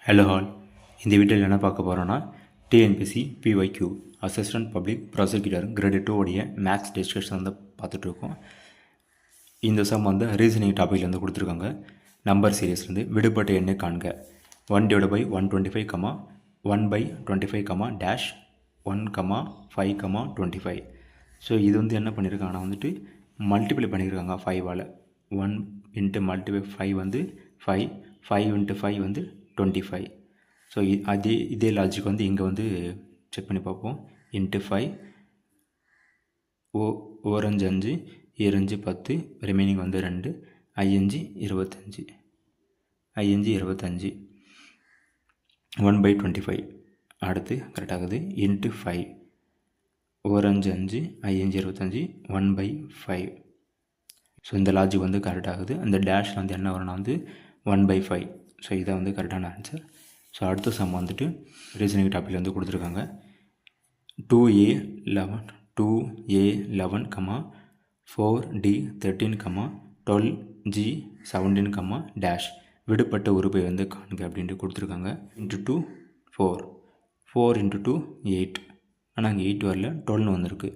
Hello hall. இந்த வீடியோவில் என்ன பார்க்க போகிறோன்னா TNPSC PYQ assistant public prosecutor grade 2 உடைய மேக்ஸ் டிஸ்கஷன் வந்து பார்த்துட்ருக்கோம். இந்த சம் வந்து ரீசனிங் டாப்பிக்லேருந்து கொடுத்துருக்காங்க. நம்பர் சீரீஸ்லேருந்து விடுபட்ட எண்ணை காண்க 1/125, 1/25, டேஷ் 1, 5, 25. ஸோ இது வந்து என்ன பண்ணியிருக்காங்கன்னா வந்துட்டு மல்டிப்ளை பண்ணியிருக்காங்க 5ஆல். 1 × மல்டிப்ளை 5 வந்து 5, 5 × 5 வந்து 25. ஸோ இதே லாஜிக் வந்து இங்கே வந்து செக் பண்ணி பார்ப்போம். இன்ட்டு 5, ஓரஞ்சு 5, ஈரஞ்சு 10, ரிமைனிங் வந்து 2, ஐயஞ்சு 25, 1/25. அடுத்து கரெக்டாகுது. இன்ட்டு 5, ஓரஞ்சு 5, ஐயஞ்சு 25, 1/5. ஸோ இந்த லாஜிக் வந்து கரெக்டாகுது. அந்த டேஷில் வந்து என்ன வரும்னா வந்து 1/5. ஸோ இதை வந்து கரெக்டான ஆன்சர். ஸோ அடுத்த சம் வந்துட்டு ரீசனிங் டாப்பிக்கில் வந்து கொடுத்துருக்காங்க. 2A11, 4D13, 12G17, டேஷ் விடுபட்ட உறுப்பை வந்து காண்க அப்படின்ட்டு கொடுத்துருக்காங்க. இன்ட்டு 2 4, 4 × 2 8. ஆனால் அங்கே 8 வரல, 12 வந்திருக்கு.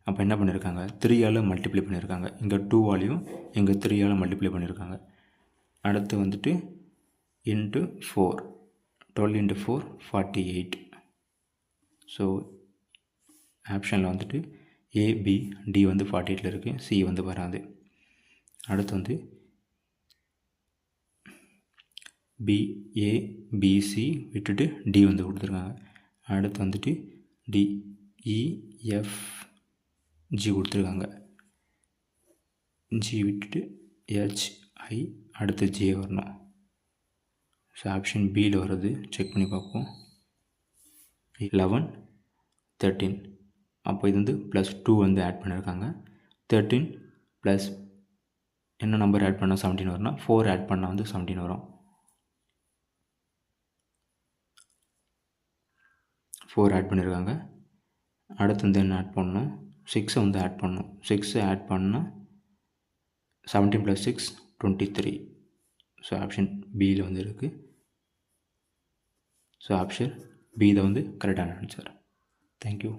அப்போ என்ன பண்ணியிருக்காங்க, 3ஆல் மல்டிப்ளை பண்ணியிருக்காங்க. இங்கே 2ஆலையும் இங்கே 3ஆல் மல்டிப்ளை பண்ணியிருக்காங்க. அடுத்து வந்துட்டு இன்ட்டு 4, 12 × 4 48. ஸோ ஆப்ஷனில் வந்துட்டு ABD வந்து 48 இருக்குது, C வந்து வராது. அடுத்து வந்து BABC விட்டுட்டு D வந்து கொடுத்துருக்காங்க. அடுத்து வந்துட்டு DEFG கொடுத்துருக்காங்க. G விட்டுட்டு HI, அடுத்து J வரணும். ஸோ ஆப்ஷன் பியில் வருது, செக் பண்ணி பார்ப்போம். 11, 13. அப்போ இது வந்து +2 வந்து ஆட் பண்ணியிருக்காங்க. 13 ப்ளஸ் என்ன நம்பர் ஆட் பண்ணால் 17 வரும்னா 4 ஆட் பண்ணால் வந்து 17 வரும். 4 ஆட் பண்ணியிருக்காங்க. அடுத்து வந்து என்ன ஆட் பண்ணணும், 6 வந்து ஆட் பண்ணணும். 6 ஆட் பண்ணால் 17 + 6 23. ஸோ ஆப்ஷன் பியில் வந்து இருக்குது. ஸோ ஆப்ஷன் பி தான் வந்து கரெக்டான ஆன்சர். தேங்க்யூ.